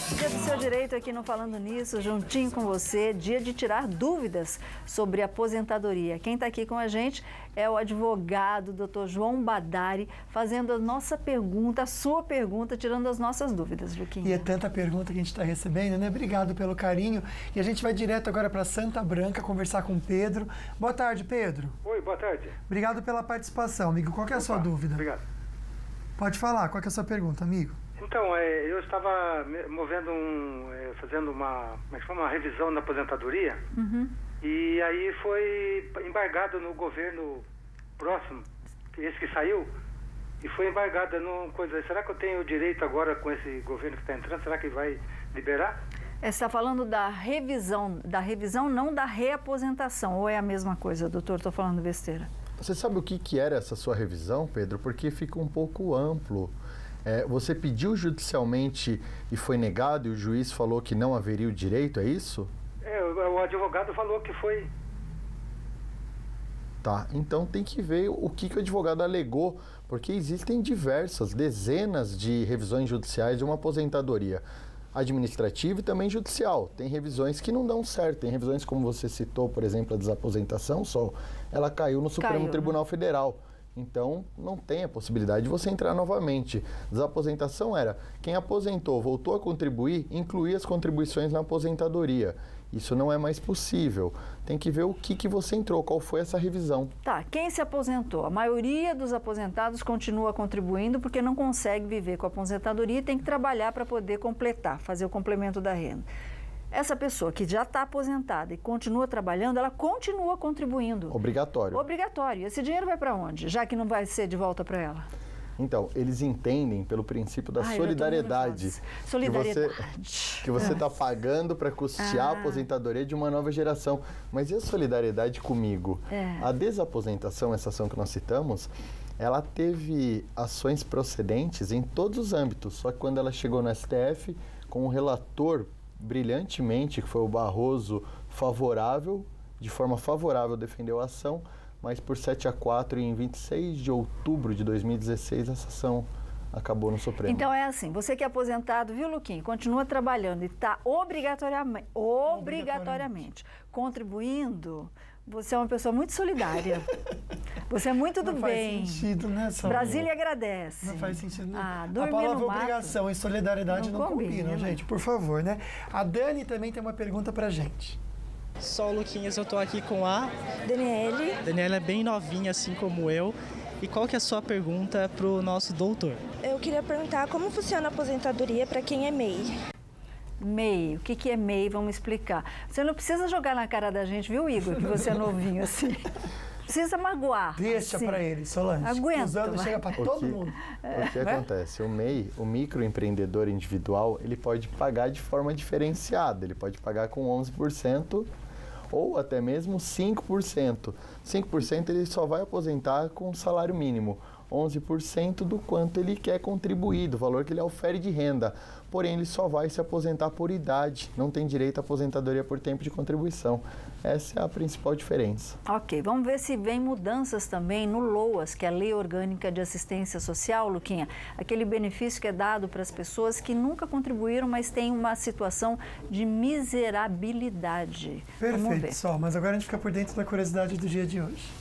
Dia do seu direito aqui no Falando Nisso, juntinho com você, dia de tirar dúvidas sobre aposentadoria. Quem está aqui com a gente é o advogado Dr. João Badari, fazendo a nossa pergunta, a sua pergunta, tirando as nossas dúvidas, Juquinha. E é tanta pergunta que a gente está recebendo, né? Obrigado pelo carinho. E a gente vai direto agora para Santa Branca conversar com o Pedro. Boa tarde, Pedro. Oi, boa tarde. Obrigado pela participação, amigo. Qual que é a sua dúvida? Obrigado. Pode falar, qual que é a sua pergunta, amigo? Então, eu estava movendo fazendo uma revisão na aposentadoria, e aí foi embargado no governo próximo, esse que saiu, e foi embargada numa coisa. Será que eu tenho direito agora com esse governo que está entrando? Será que vai liberar? Você está falando da revisão não da reaposentação, ou é a mesma coisa, doutor? Estou falando besteira. Você sabe o que era essa sua revisão, Pedro? Porque fica um pouco amplo. Você pediu judicialmente e foi negado e o juiz falou que não haveria o direito, é isso? O advogado falou que foi. Tá, então tem que ver o que o advogado alegou, porque existem dezenas de revisões judiciais de uma aposentadoria administrativa e também judicial. Tem revisões que não dão certo, tem revisões como você citou, por exemplo, a desaposentação, ela caiu no Supremo Tribunal Federal. Então, não tem a possibilidade de você entrar novamente. Desaposentação era, quem aposentou, voltou a contribuir, incluir as contribuições na aposentadoria. Isso não é mais possível. Tem que ver o que você entrou, qual foi essa revisão. Tá, quem se aposentou? A maioria dos aposentados continua contribuindo porque não consegue viver com a aposentadoria e tem que trabalhar para poder completar, fazer o complemento da renda. Essa pessoa que já está aposentada e continua trabalhando, ela continua contribuindo. Obrigatório. Obrigatório. Esse dinheiro vai para onde? Já que não vai ser de volta para ela. Então, eles entendem pelo princípio da solidariedade. Que você está pagando para custear a aposentadoria de uma nova geração. Mas e a solidariedade comigo? A desaposentação, essa ação que nós citamos, ela teve ações procedentes em todos os âmbitos. Só que quando ela chegou no STF, com um relator brilhantemente, que foi o Barroso, de forma favorável defendeu a ação, mas por 7-4 em 26 de outubro de 2016 essa ação acabou no Supremo. Então é assim, você que é aposentado, viu, Luquinha, continua trabalhando e está obrigatoriamente contribuindo, você é uma pessoa muito solidária. Você é muito do bem. Não faz sentido, né, Sônia? Brasília agradece. Não faz sentido. A palavra obrigação e solidariedade não combinam, gente, por favor, né? A Dani também tem uma pergunta pra gente. Só o Luquinhas, eu tô aqui com a Daniele. Daniela é bem novinha, assim como eu. E qual que é a sua pergunta pro nosso doutor? Eu queria perguntar como funciona a aposentadoria para quem é MEI. MEI, o que é MEI? Vamos explicar. Você não precisa jogar na cara da gente, viu, Igor, que você é novinho assim. Precisa magoar. Deixa assim. para ele, Solange. Aguenta. Usando, chega para todo mundo. O que acontece? O MEI, o microempreendedor individual, ele pode pagar de forma diferenciada. Ele pode pagar com 11% ou até mesmo 5%. 5% ele só vai aposentar com salário mínimo. 11% do quanto ele quer contribuir, do valor que ele ofere de renda. Porém, ele só vai se aposentar por idade, não tem direito à aposentadoria por tempo de contribuição. Essa é a principal diferença. Ok, vamos ver se vem mudanças também no LOAS, que é a Lei Orgânica de Assistência Social, Luquinha. Aquele benefício que é dado para as pessoas que nunca contribuíram, mas têm uma situação de miserabilidade. Perfeito, Sol, mas agora a gente fica por dentro da curiosidade do dia de hoje.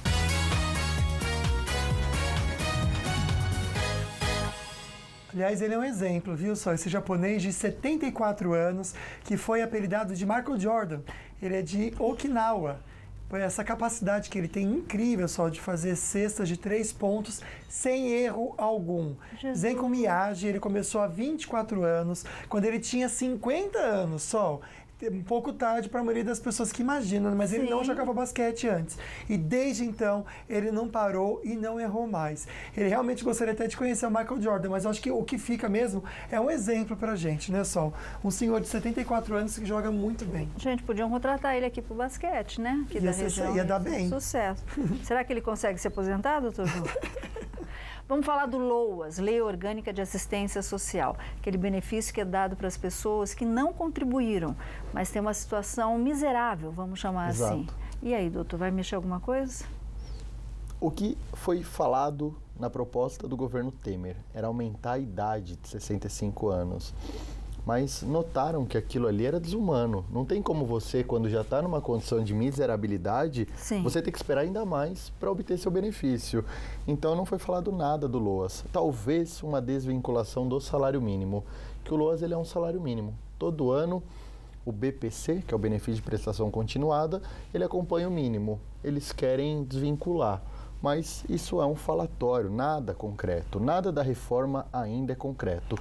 Aliás, ele é um exemplo, viu só? Esse japonês de 74 anos, que foi apelidado de Michael Jordan. Ele é de Okinawa. Essa capacidade que ele tem incrível só de fazer cestas de 3 pontos sem erro algum. Zenko Miyagi, ele começou há 24 anos, quando ele tinha 50 anos só. Um pouco tarde para a maioria das pessoas que imaginam, mas ele não jogava basquete antes. E desde então, ele não parou e não errou mais. Ele realmente gostaria até de conhecer o Michael Jordan, mas eu acho que o que fica mesmo é um exemplo pra gente, né, Sol? Um senhor de 74 anos que joga muito bem. Gente, podiam contratar ele aqui pro basquete, né? Aqui da região. Ia dar bem. Sucesso. Será que ele consegue ser aposentado, doutor João? Vamos falar do LOAS, Lei Orgânica de Assistência Social, aquele benefício que é dado para as pessoas que não contribuíram, mas tem uma situação miserável, vamos chamar assim. E aí, doutor, vai mexer alguma coisa? O que foi falado na proposta do governo Temer era aumentar a idade de 65 anos. mas notaram que aquilo ali era desumano. Não tem como você, quando já está numa condição de miserabilidade, Sim. você ter que esperar ainda mais para obter seu benefício. Então não foi falado nada do LOAS. Talvez uma desvinculação do salário mínimo, que o LOAS ele é um salário mínimo. Todo ano o BPC, que é o benefício de prestação continuada, ele acompanha o mínimo. Eles querem desvincular. Mas isso é um falatório, nada concreto. Nada da reforma ainda é concreto.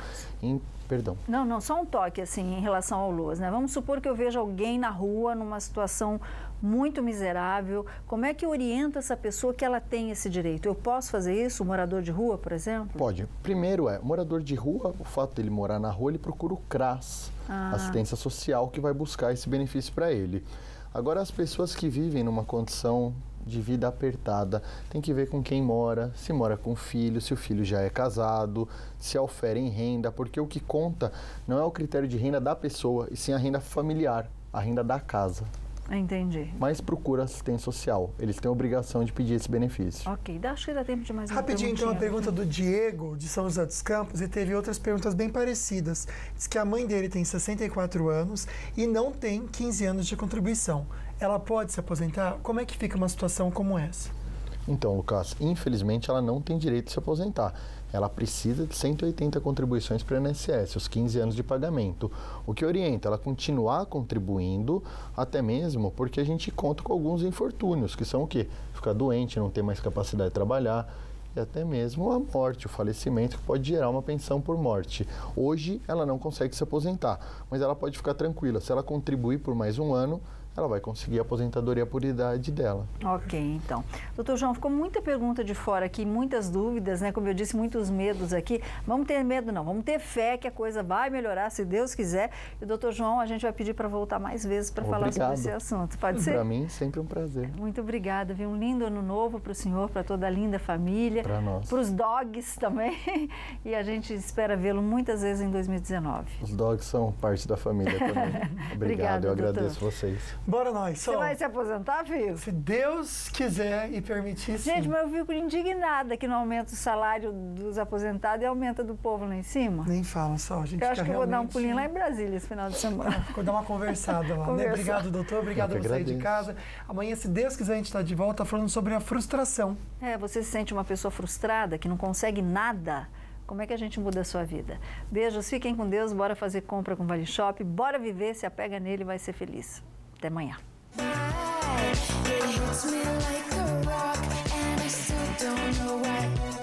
Perdão. Não, só um toque assim em relação ao LOAS, né? Vamos supor que eu veja alguém na rua numa situação muito miserável. Como é que orienta essa pessoa que ela tem esse direito? Eu posso fazer isso, o morador de rua, por exemplo? Pode. Primeiro morador de rua, o fato dele morar na rua, ele procura o CRAS, assistência social, que vai buscar esse benefício para ele. Agora, as pessoas que vivem numa condição de vida apertada, tem que ver com quem mora, se mora com filho, se o filho já é casado, se oferem renda, porque o que conta não é o critério de renda da pessoa, e sim a renda familiar, a renda da casa. Entendi. Mas procura assistência social, eles têm a obrigação de pedir esse benefício. Ok, acho que dá tempo de mais uma Rapidinho, então, uma pergunta aqui do Diego, de São José dos Campos, e teve outras perguntas bem parecidas. Diz que a mãe dele tem 64 anos e não tem 15 anos de contribuição. Ela pode se aposentar? Como é que fica uma situação como essa? Então, Lucas, infelizmente ela não tem direito de se aposentar. Ela precisa de 180 contribuições para o INSS, os 15 anos de pagamento. O que orienta ela continuar contribuindo, até mesmo porque a gente conta com alguns infortúnios, que são o quê? Ficar doente, não ter mais capacidade de trabalhar, e até mesmo a morte, o falecimento, que pode gerar uma pensão por morte. Hoje ela não consegue se aposentar, mas ela pode ficar tranquila. Se ela contribuir por mais um ano, ela vai conseguir a aposentadoria por idade dela. Ok, então. Doutor João, ficou muita pergunta de fora aqui, muitas dúvidas, né? Como eu disse, muitos medos aqui. Vamos ter medo não, vamos ter fé que a coisa vai melhorar, se Deus quiser. E, doutor João, a gente vai pedir para voltar mais vezes para falar sobre esse assunto. Pode ser? Para mim, sempre um prazer. Muito obrigada, viu? Um lindo ano novo para o senhor, para toda a linda família. Para nós. Para os dogs também. E a gente espera vê-lo muitas vezes em 2019. Os dogs são parte da família também. Obrigado, eu agradeço vocês. Bora nós, Sol. Você vai se aposentar, filho? Se Deus quiser e permitir, sim. Gente, mas eu fico indignada que não aumenta o salário dos aposentados e aumenta do povo lá em cima. Nem fala, Sol. A gente eu acho que eu vou dar um realmente... pulinho lá em Brasília esse final de semana. Vou dar uma conversada lá, né? Obrigado, doutor. Obrigado a você aí de casa. Amanhã, se Deus quiser, a gente está de volta falando sobre a frustração. Você se sente uma pessoa frustrada, que não consegue nada? Como é que a gente muda a sua vida? Beijos, fiquem com Deus, bora fazer compra com Vale Shop, bora viver, se apega nele e vai ser feliz. Até amanhã. It hits me like a rock, and I still don't know why.